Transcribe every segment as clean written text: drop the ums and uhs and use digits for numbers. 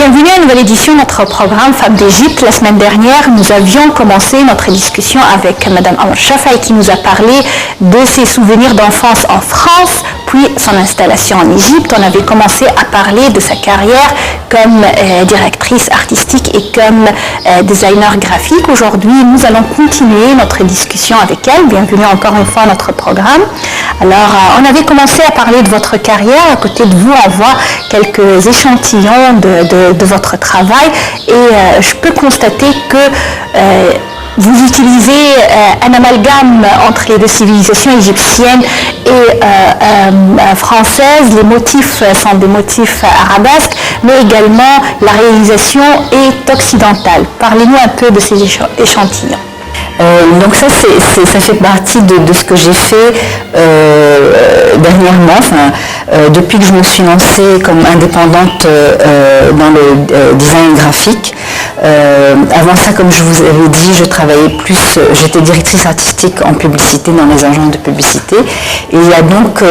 bienvenue à une nouvelle édition de notre programme Femmes d'Égypte. La semaine dernière, nous avions commencé notre discussion avec Madame Amr Shafai qui nous a parlé de ses souvenirs d'enfance en France, puis son installation en Égypte. On avait commencé à parler de sa carrière comme directrice artistique et comme designer graphique. Aujourd'hui, nous allons continuer notre discussion avec elle. Bienvenue encore une fois à notre programme. Alors, on avait commencé à parler de votre carrière. À côté de vous, on voit quelques échantillons de votre travail et je peux constater que vous utilisez un amalgame entre les deux civilisations égyptiennes et françaises. Les motifs sont des motifs arabesques, mais également la réalisation est occidentale. Parlez-nous un peu de ces échantillons. Donc ça fait partie de ce que j'ai fait dernièrement, depuis que je me suis lancée comme indépendante dans le design graphique. Avant ça, comme je vous avais dit, j'étais directrice artistique en publicité dans les agences de publicité. Et il y a donc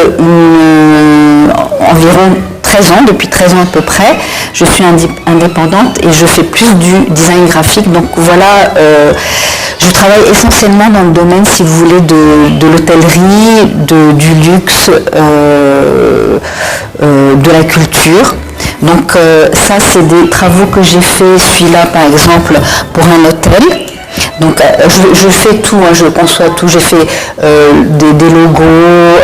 environ 13 ans, depuis 13 ans à peu près, je suis indépendante et je fais plus du design graphique. Donc voilà, je travaille essentiellement dans le domaine, si vous voulez, de l'hôtellerie, du luxe, de la culture. Donc ça, c'est des travaux que j'ai fait, celui-là par exemple, pour un hôtel. Donc je fais tout, je conçois tout, j'ai fait des logos,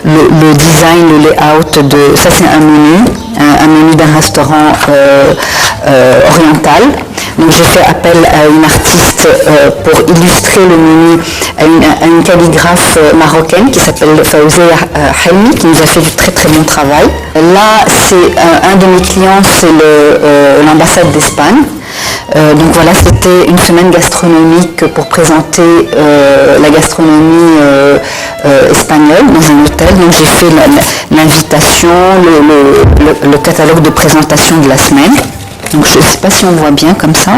le design, le layout, ça c'est un menu d'un restaurant oriental. Donc j'ai fait appel à une artiste pour illustrer le menu, à une calligraphe marocaine qui s'appelle Fawzia Helmi, qui nous a fait du très très bon travail. Là, c'est un de mes clients, c'est l'ambassade d'Espagne. Donc voilà, c'était une semaine gastronomique pour présenter la gastronomie espagnole dans un hôtel. Donc j'ai fait l'invitation, le catalogue de présentation de la semaine. Donc je ne sais pas si on voit bien comme ça.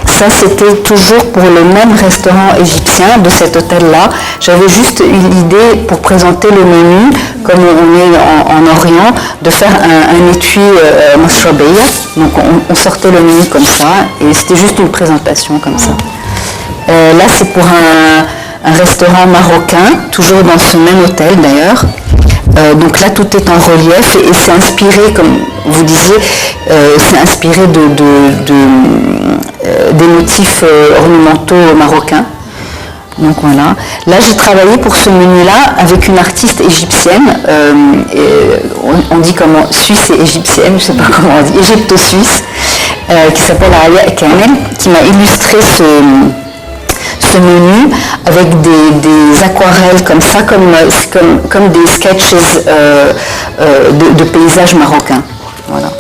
Ça, c'était toujours pour le même restaurant égyptien de cet hôtel-là. J'avais juste eu l'idée pour présenter le menu, comme on est en Orient, de faire un étui masrabeya. Donc on sortait le menu comme ça et c'était juste une présentation comme ça. Là, c'est pour un restaurant marocain, toujours dans ce même hôtel d'ailleurs. Donc là, tout est en relief et c'est inspiré, comme vous disiez, c'est inspiré des motifs ornementaux marocains. Donc voilà. Là, j'ai travaillé pour ce menu-là avec une artiste égyptienne. On dit comment, suisse et égyptienne, je ne sais pas comment on dit, égypto-suisse, qui s'appelle Alia Kamel, qui m'a illustré ce menu avec des aquarelles comme ça, comme des sketches de paysages marocains. Voilà.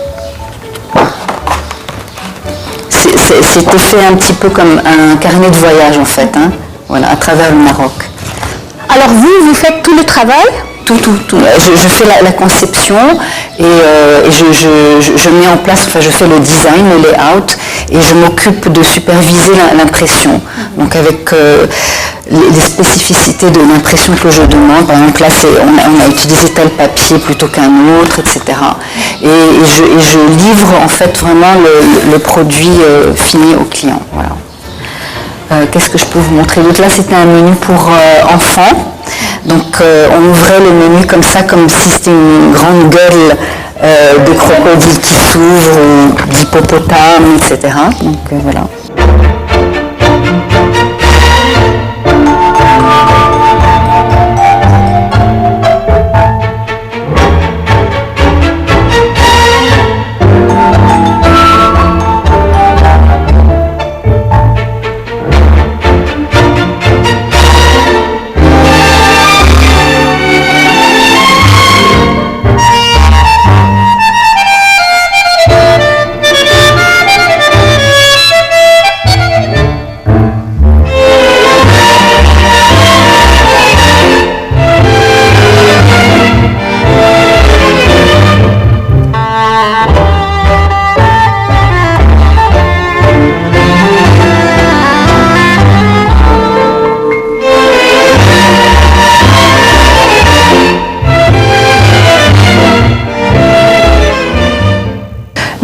C'était fait un petit peu comme un carnet de voyage en fait, hein, voilà, à travers le Maroc. Alors vous faites tout le travail ? Tout. Je fais la conception et je mets en place, je fais le design, le layout et je m'occupe de superviser l'impression. Donc avec les spécificités de l'impression que je demande. Par exemple, là, on a utilisé tel papier plutôt qu'un autre, etc. Et je livre en fait vraiment le produit fini au client. Voilà. Qu'est-ce que je peux vous montrer d'autre ? Là, c'était un menu pour enfants. Donc on ouvrait le menu comme ça, comme si c'était une grande gueule de crocodile qui s'ouvre, ou d'hippopotame, etc. Donc voilà.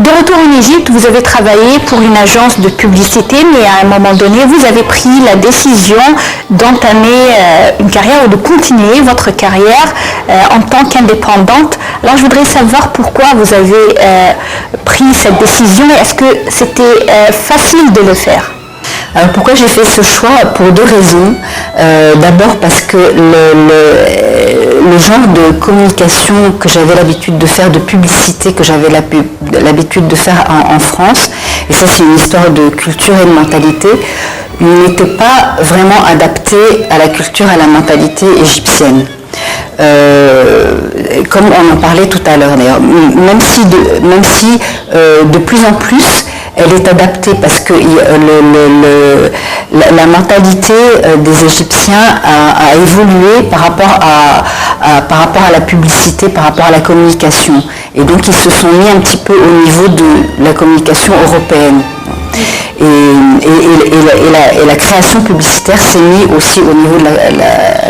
De retour en Égypte, vous avez travaillé pour une agence de publicité, mais à un moment donné, vous avez pris la décision d'entamer une carrière ou de continuer votre carrière en tant qu'indépendante. Alors, je voudrais savoir pourquoi vous avez pris cette décision et est-ce que c'était facile de le faire? Alors pourquoi j'ai fait ce choix? Pour deux raisons. D'abord parce que le genre de communication que j'avais l'habitude de faire, de publicité que j'avais l'habitude de faire en France, et ça c'est une histoire de culture et de mentalité, n'était pas vraiment adapté à la culture et à la mentalité égyptienne. Comme on en parlait tout à l'heure d'ailleurs, même si de plus en plus elle est adaptée parce que la mentalité des Égyptiens a évolué par rapport à la publicité, par rapport à la communication. Et donc ils se sont mis un petit peu au niveau de la communication européenne. Et la création publicitaire s'est mise aussi au niveau de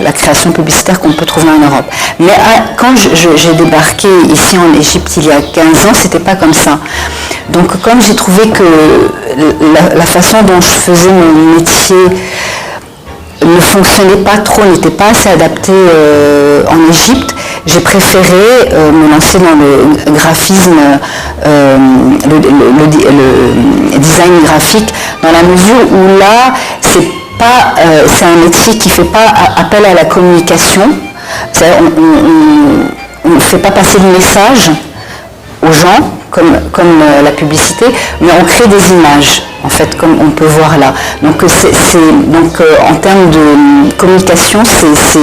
la création publicitaire qu'on peut trouver en Europe. Mais quand j'ai débarqué ici en Égypte il y a 15 ans, c'était pas comme ça. Donc comme j'ai trouvé que la façon dont je faisais mon métier ne fonctionnait pas trop, n'était pas assez adapté en Égypte, j'ai préféré me lancer dans le graphisme, le design graphique, dans la mesure où là, c'est un métier qui ne fait pas appel à la communication. On ne fait pas passer de message aux gens, comme la publicité, mais on crée des images, en fait, comme on peut voir là. Donc, en termes de communication, c'est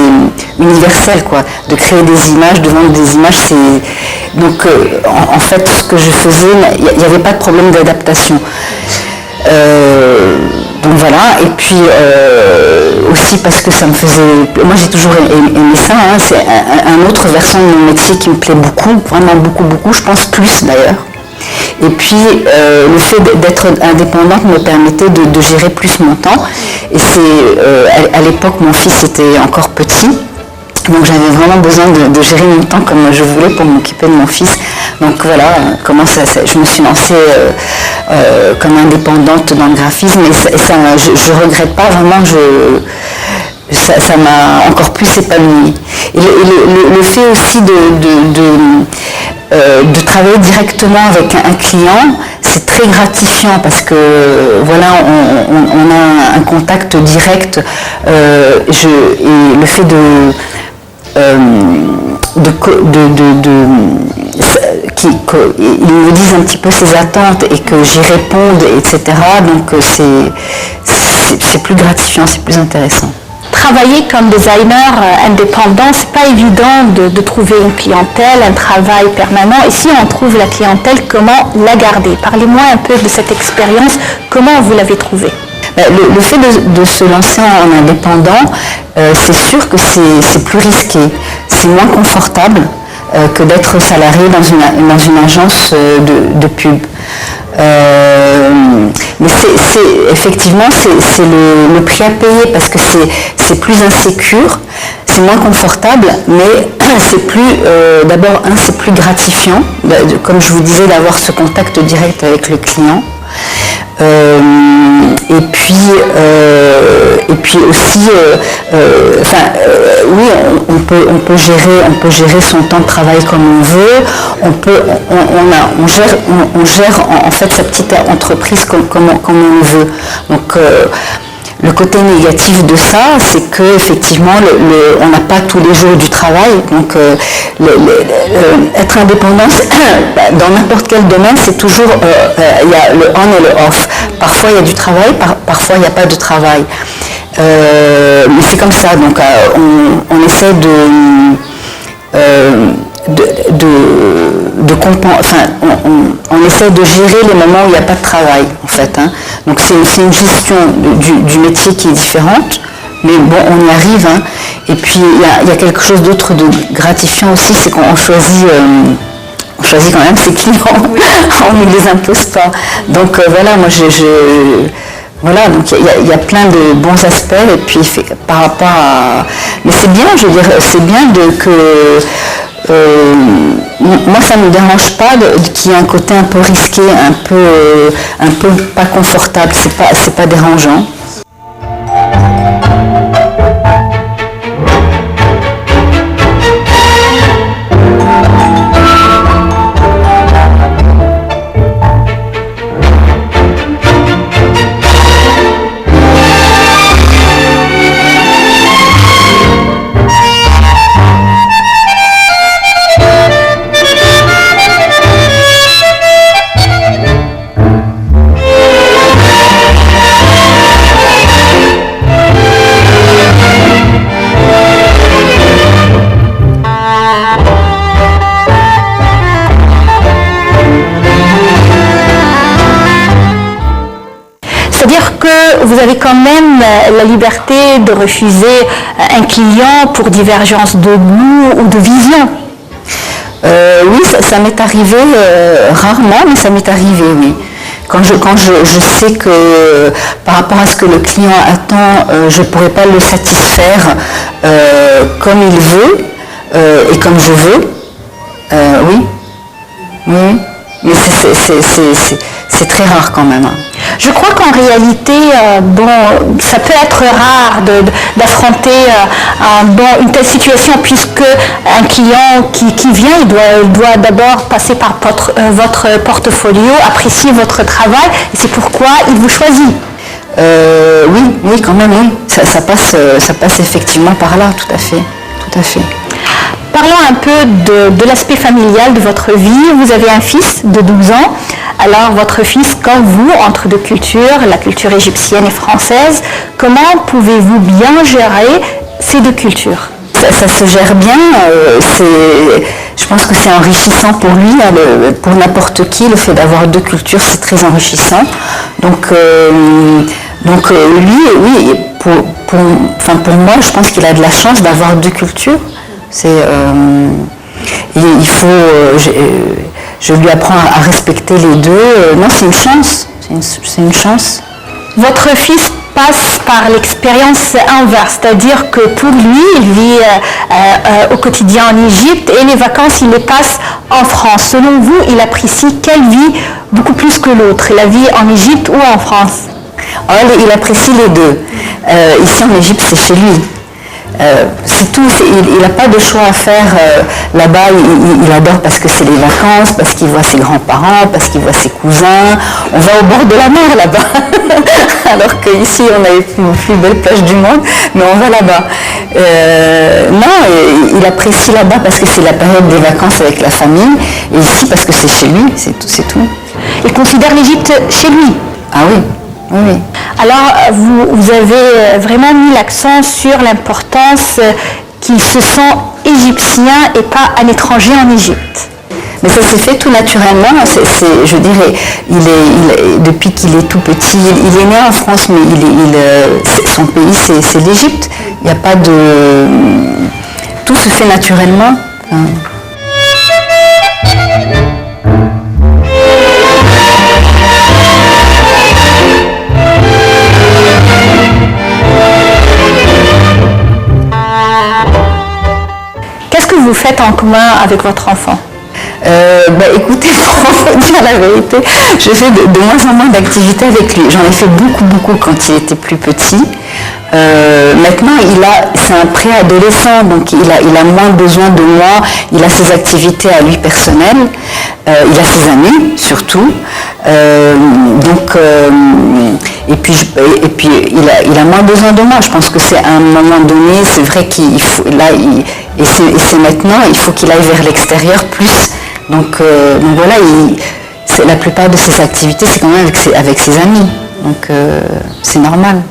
universel, quoi. De créer des images, de vendre des images, donc, en fait, ce que je faisais, il n'y avait pas de problème d'adaptation. Donc voilà, et puis aussi parce que ça me faisait... Moi j'ai toujours aimé ça, hein, c'est un autre versant de mon métier qui me plaît beaucoup, vraiment beaucoup, beaucoup, je pense plus d'ailleurs. Et puis le fait d'être indépendante me permettait de gérer plus mon temps. Et c'est à l'époque mon fils était encore petit. Donc j'avais vraiment besoin de gérer mon temps comme je voulais pour m'occuper de mon fils. Donc voilà comment je me suis lancée comme indépendante dans le graphisme et ça je regrette pas vraiment, ça m'a encore plus épanouie. Et le fait aussi de travailler directement avec un client, c'est très gratifiant parce que voilà, on a un contact direct et le fait qu'ils me disent un petit peu ses attentes et que j'y réponde, etc. Donc c'est plus gratifiant, c'est plus intéressant. Travailler comme designer indépendant, c'est pas évident de trouver une clientèle, un travail permanent. Et si on trouve la clientèle, comment la garder? Parlez-moi un peu de cette expérience, comment vous l'avez trouvée? Le fait de se lancer en indépendant, c'est sûr que c'est plus risqué, c'est moins confortable que d'être salarié dans une agence de pub. Mais effectivement c'est le prix à payer parce que c'est plus insécure, c'est moins confortable, mais c'est plus d'abord c'est plus gratifiant, comme je vous disais, d'avoir ce contact direct avec le client. Et puis aussi, oui, on peut gérer son temps de travail comme on veut. On gère en fait sa petite entreprise comme on veut. Donc le côté négatif de ça, c'est qu'effectivement, on n'a pas tous les jours du travail. Donc, être indépendant, dans n'importe quel domaine, c'est toujours, il y a le on et le off. Parfois, il y a du travail, parfois, il n'y a pas de travail. Mais c'est comme ça. Donc, on essaie on essaie de gérer les moments où il n'y a pas de travail, en fait. Hein. Donc c'est une gestion du métier qui est différente, mais bon, on y arrive. Hein. Et puis il y a quelque chose d'autre de gratifiant aussi, c'est qu'on choisit quand même ses clients, on ne les impose pas. Donc voilà, moi voilà, donc il y a plein de bons aspects, et puis par rapport à... Mais c'est bien, je veux dire, c'est bien moi, ça ne me dérange pas qu'il y ait un côté un peu risqué, un peu pas confortable. C'est pas dérangeant. C'est-à-dire que vous avez quand même la liberté de refuser un client pour divergence de goût ou de vision. Oui, ça m'est arrivé rarement, mais ça m'est arrivé, oui. Quand je sais que par rapport à ce que le client attend, je ne pourrais pas le satisfaire comme il veut et comme je veux, oui. Oui. Mais c'est très rare quand même. Je crois qu'en réalité, ça peut être rare d'affronter une telle situation, puisque un client qui vient, il doit d'abord passer par votre portfolio, apprécier votre travail, et c'est pourquoi il vous choisit. Oui, quand même, oui. Ça passe effectivement par là, tout à fait. Parlons un peu de l'aspect familial de votre vie. Vous avez un fils de 12 ans. Alors, votre fils, comme vous, entre deux cultures, la culture égyptienne et française, comment pouvez-vous bien gérer ces deux cultures ? Ça se gère bien. Je pense que c'est enrichissant pour lui, pour n'importe qui. Le fait d'avoir deux cultures, c'est très enrichissant. Donc lui, oui, pour moi, je pense qu'il a de la chance d'avoir deux cultures. Je lui apprends à respecter les deux. Non, c'est une chance. C'est une chance. Votre fils passe par l'expérience inverse, c'est-à-dire que pour lui, il vit au quotidien en Égypte et les vacances, il les passe en France. Selon vous, il apprécie quelle vie beaucoup plus que l'autre, la vie en Égypte ou en France ? Il apprécie les deux. Ici en Égypte, c'est chez lui. C'est tout, il n'a pas de choix à faire là-bas, il adore parce que c'est les vacances, parce qu'il voit ses grands-parents, parce qu'il voit ses cousins. On va au bord de la mer là-bas, alors qu'ici on a les plus belles plages du monde, mais on va là-bas. Non, il apprécie là-bas parce que c'est la période des vacances avec la famille, et ici parce que c'est chez lui, c'est tout. Il considère l'Égypte chez lui. Ah oui. Oui. Alors, vous avez vraiment mis l'accent sur l'importance qu'il se sent égyptien et pas un étranger en Égypte. Mais ça s'est fait tout naturellement. Je dirais, depuis qu'il est tout petit, il est né en France, mais son pays c'est l'Égypte. Il n'y a pas de... Tout se fait naturellement. Qu'est-ce que vous faites en commun avec votre enfant ? Écoutez, pour dire la vérité, je fais de moins en moins d'activités avec lui. J'en ai fait beaucoup quand il était plus petit. Maintenant, c'est un préadolescent, donc il a moins besoin de moi. Il a ses activités à lui personnelles. Il a ses amis, surtout. Et puis il a moins besoin de moi. Je pense que c'est à un moment donné, c'est vrai qu'il faut c'est maintenant, il faut qu'il aille vers l'extérieur plus. Donc voilà, la plupart de ses activités, c'est quand même avec ses amis. Donc c'est normal.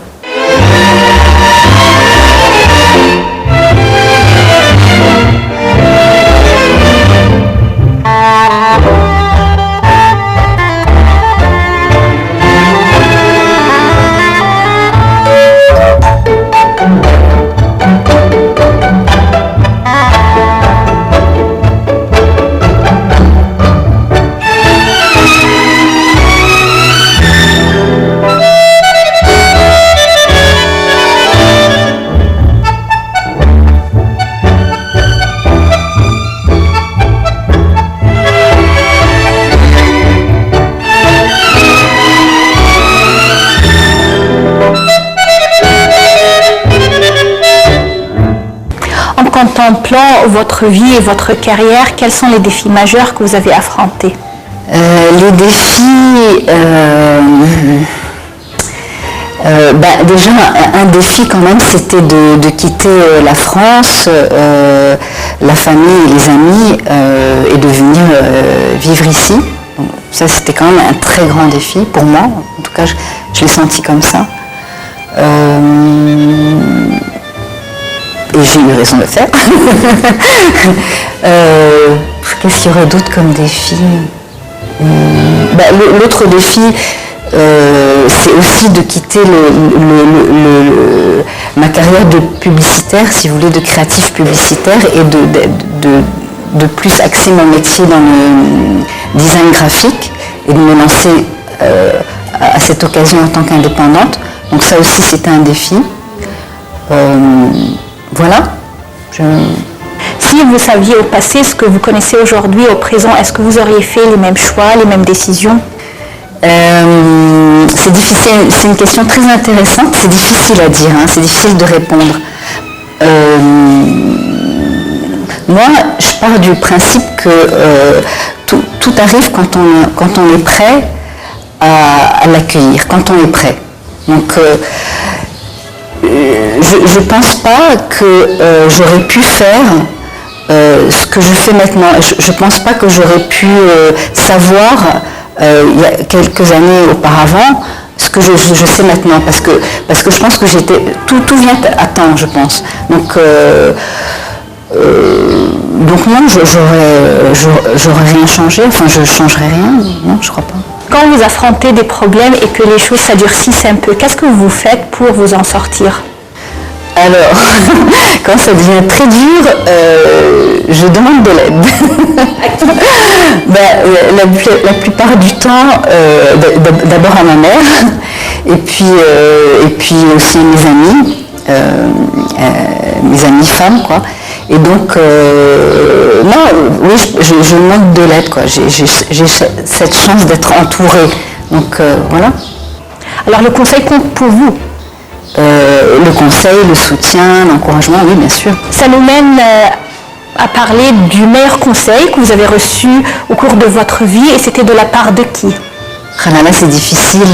contemplant votre vie et votre carrière, quels sont les défis majeurs que vous avez affrontés? Les défis, déjà un défi quand même, c'était de quitter la France, la famille et les amis et de venir vivre ici. Donc, ça c'était quand même un très grand défi pour moi, en tout cas je l'ai senti comme ça. Et j'ai eu raison de le faire. Qu'est-ce qu'il y aurait d'autre comme défi? L'autre défi, c'est aussi de quitter ma carrière de publicitaire, si vous voulez, de créatif publicitaire, et de plus axer mon métier dans le design graphique et de me lancer à cette occasion en tant qu'indépendante. Donc ça aussi c'était un défi. Voilà. Si vous saviez au passé ce que vous connaissez aujourd'hui au présent, est-ce que vous auriez fait les mêmes choix, les mêmes décisions? C'est difficile, c'est une question très intéressante, c'est difficile à dire, hein, c'est difficile de répondre. Moi, je pars du principe que tout arrive quand on est prêt à l'accueillir, quand on est prêt. Donc, je ne pense pas que j'aurais pu faire ce que je fais maintenant. Je ne pense pas que j'aurais pu savoir il y a quelques années auparavant ce que je sais maintenant, parce que je pense que tout vient à temps, je pense. Donc non, j'aurais rien changé, enfin je ne changerais rien, non, je crois pas. Quand vous affrontez des problèmes et que les choses s'adurcissent un peu, qu'est-ce que vous faites pour vous en sortir? Alors, quand ça devient très dur, je demande de l'aide. La plupart du temps, d'abord à ma mère, et puis aussi à mes amis femmes, quoi. Et donc, oui, je manque de l'aide, quoi. J'ai cette chance d'être entourée. Donc, voilà. Alors, le conseil compte pour vous? Le conseil, le soutien, l'encouragement, oui, bien sûr. Ça nous mène à parler du meilleur conseil que vous avez reçu au cours de votre vie, et c'était de la part de qui? Ah là là, c'est difficile.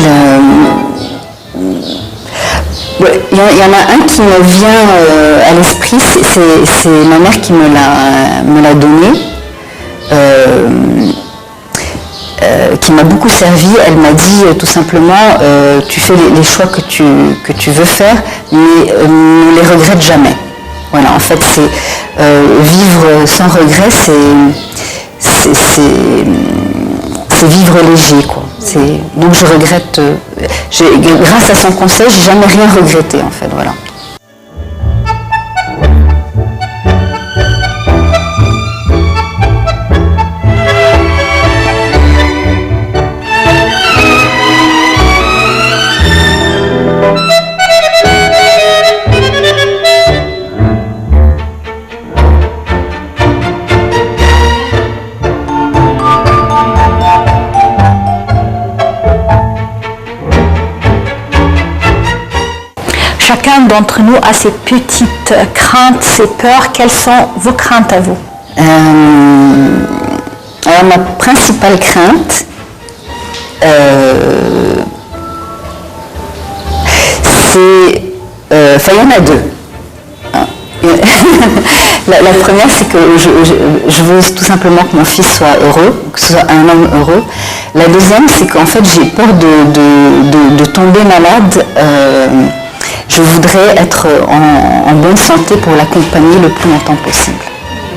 Il y en a un qui me vient à l'esprit, c'est ma mère qui me l'a donné, qui m'a beaucoup servi. Elle m'a dit tout simplement, tu fais les choix que tu veux faire, mais ne les regrette jamais. Voilà, en fait, c'est vivre sans regret, c'est vivre léger, quoi. Donc je regrette, grâce à son conseil, j'ai jamais rien regretté, en fait, voilà. Chacun d'entre nous a ses petites craintes, ses peurs. Quelles sont vos craintes à vous? Alors ma principale crainte, c'est... Enfin, il y en a deux. La première, c'est que je veux tout simplement que mon fils soit heureux, que ce soit un homme heureux. La deuxième, c'est qu'en fait, j'ai peur de tomber malade. Je voudrais être en bonne santé pour l'accompagner le plus longtemps possible.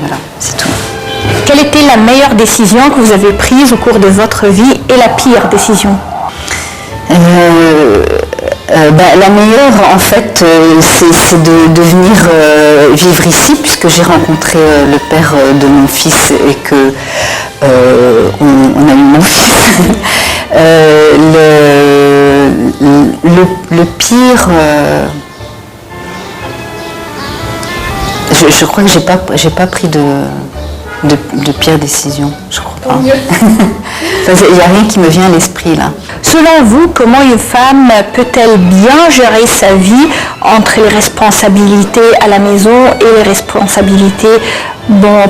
Voilà, c'est tout. Quelle était la meilleure décision que vous avez prise au cours de votre vie et la pire décision? La meilleure, en fait, c'est de venir vivre ici, puisque j'ai rencontré le père de mon fils et que on a eu mon fils. Le pire, je crois que j'ai pas pris de pire décision, je crois pas. Il n'y a rien qui me vient à l'esprit là. Selon vous, comment une femme peut-elle bien gérer sa vie entre les responsabilités à la maison et les responsabilités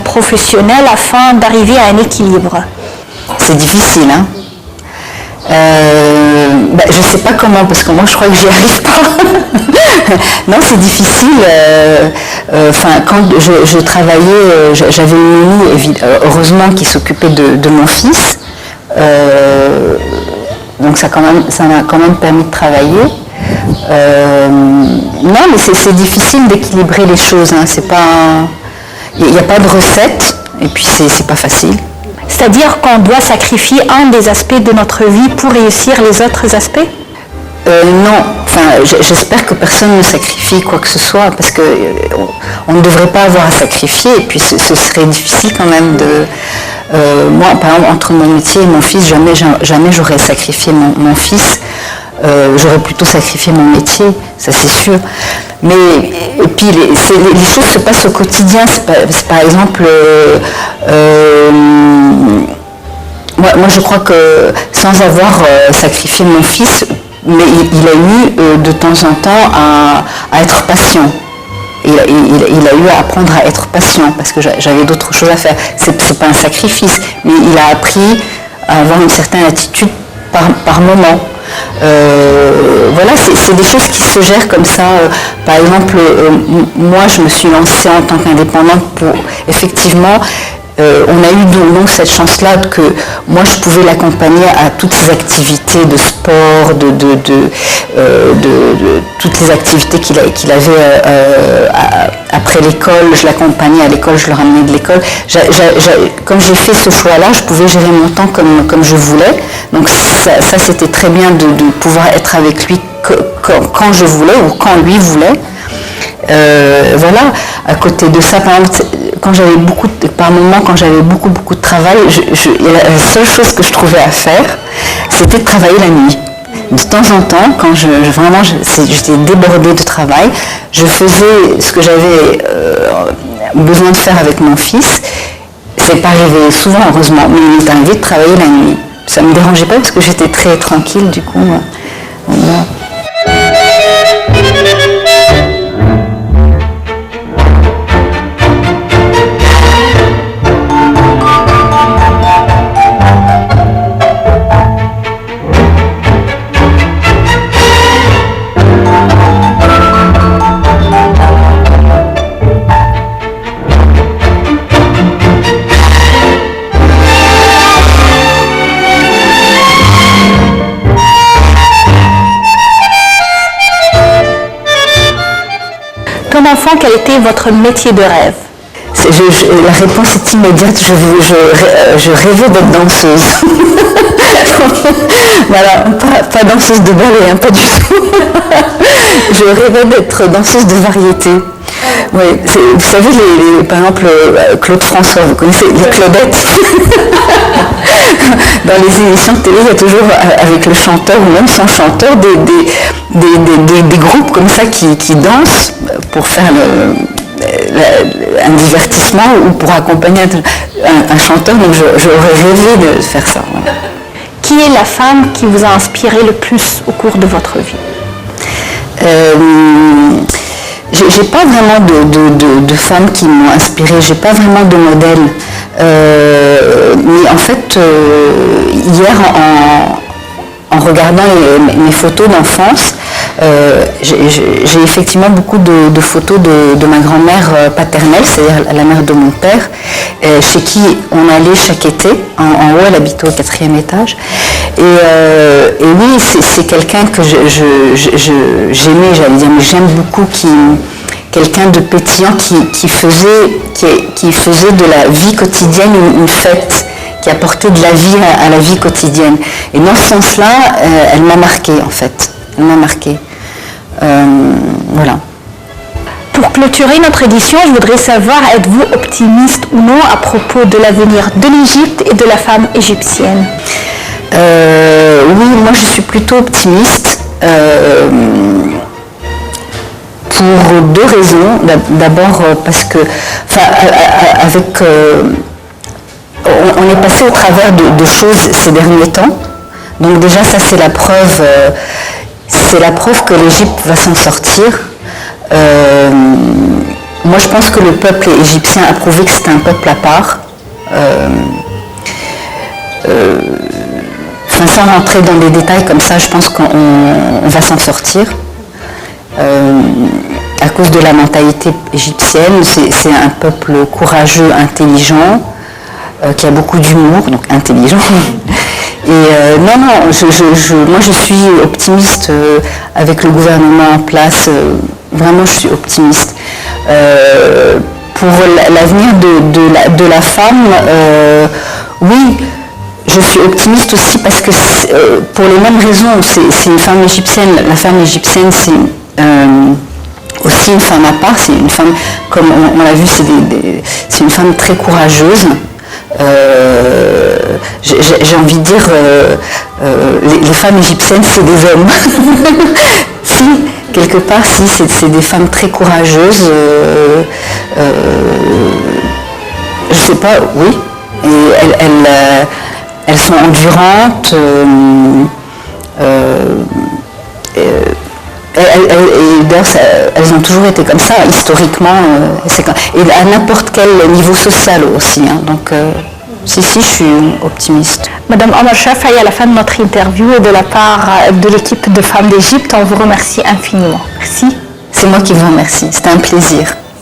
professionnelles afin d'arriver à un équilibre? C'est difficile, hein. Je ne sais pas comment, parce que moi je crois que j'y arrive pas. Non, c'est difficile. Quand je travaillais, j'avais une nounou, heureusement, qui s'occupait de mon fils. Donc ça m'a quand même permis de travailler. Non, mais c'est difficile d'équilibrer les choses. Hein. Il n'y a pas de recette, et puis c'est pas facile. C'est-à-dire qu'on doit sacrifier un des aspects de notre vie pour réussir les autres aspects? Non, j'espère que personne ne sacrifie quoi que ce soit, parce qu'on ne devrait pas avoir à sacrifier, et puis ce serait difficile quand même de... moi, par exemple, entre mon métier et mon fils, jamais j'aurais sacrifié mon fils. J'aurais plutôt sacrifié mon métier, ça c'est sûr. Mais et puis les choses se passent au quotidien. C'est par exemple, moi je crois que sans avoir sacrifié mon fils, mais il a eu de temps en temps à être patient. Il a eu à apprendre à être patient parce que j'avais d'autres choses à faire. C'est pas un sacrifice, mais il a appris à avoir une certaine attitude par moment. Voilà, c'est des choses qui se gèrent comme ça. Par exemple, moi je me suis lancée en tant qu'indépendante pour effectivement, on a eu donc cette chance-là que moi je pouvais l'accompagner à toutes ses activités de sport, de toutes les activités qu'il avait après l'école. Je l'accompagnais à l'école, je le ramenais de l'école. Comme j'ai fait ce choix-là, je pouvais gérer mon temps comme je voulais. Donc ça c'était très bien de pouvoir être avec lui quand je voulais ou quand lui voulait. Voilà, à côté de ça, par exemple, quand j'avais beaucoup de travail, la seule chose que je trouvais à faire, c'était de travailler la nuit. De temps en temps, quand j'étais débordée de travail, je faisais ce que j'avais besoin de faire avec mon fils. C'est pas arrivé souvent, heureusement, mais il m'est arrivé de travailler la nuit. Ça ne me dérangeait pas parce que j'étais très tranquille, du coup. Voilà. Comme enfant, quel était votre métier de rêve? La réponse est immédiate, je rêvais d'être danseuse. Voilà, pas danseuse de ballet, hein, pas du tout. Je rêvais d'être danseuse de variété. Oui, vous savez, par exemple, Claude François, vous connaissez les Claudettes. Dans les émissions de télé, il y a toujours, avec le chanteur ou même sans chanteur, des groupes comme ça qui dansent pour faire un divertissement ou pour accompagner un chanteur. Donc j'aurais rêvé de faire ça. Voilà. Qui est la femme qui vous a inspiré le plus au cours de votre vie? J'ai pas vraiment de femmes qui m'ont inspirée, j'ai pas vraiment de modèle. Mais en fait, hier, en regardant mes photos d'enfance, j'ai effectivement beaucoup de photos de ma grand-mère paternelle, c'est-à-dire la mère de mon père, chez qui on allait chaque été. En haut, elle habitait au 4e étage. Et oui, c'est quelqu'un que j'aimais, j'allais dire, mais j'aime beaucoup, quelqu'un de pétillant qui faisait de la vie quotidienne une fête, qui apportait de la vie à la vie quotidienne. Et dans ce sens-là, elle m'a marquée en fait. Elle m'a marquée. Voilà. Pour clôturer notre édition, je voudrais savoir, êtes-vous optimiste ou non à propos de l'avenir de l'Égypte et de la femme égyptienne? Oui, moi je suis plutôt optimiste. Pour deux raisons. D'abord parce que, on est passé au travers de choses ces derniers temps. Donc déjà, ça c'est la preuve que l'Égypte va s'en sortir. Moi, je pense que le peuple égyptien a prouvé que c'était un peuple à part. Sans rentrer dans des détails comme ça, je pense qu'on va s'en sortir. À cause de la mentalité égyptienne, c'est un peuple courageux, intelligent, qui a beaucoup d'humour, donc intelligent. Et moi je suis optimiste avec le gouvernement en place. Vraiment, je suis optimiste. Pour l'avenir de la femme, oui, je suis optimiste aussi parce que pour les mêmes raisons, c'est une femme égyptienne. La femme égyptienne, c'est aussi une femme à part. C'est une femme, comme on l'a vu, c'est une femme très courageuse. J'ai envie de dire, les femmes égyptiennes, c'est des hommes. Si, quelque part, si, c'est des femmes très courageuses. Je sais pas, oui. Et elles sont endurantes. Et d'ailleurs, elles ont toujours été comme ça, historiquement. Et à n'importe quel niveau social aussi. Donc, si, je suis optimiste. Madame Omar Shafai, à la fin de notre interview et de la part de l'équipe de Femmes d'Égypte, on vous remercie infiniment. Merci. C'est moi qui vous remercie. C'était un plaisir.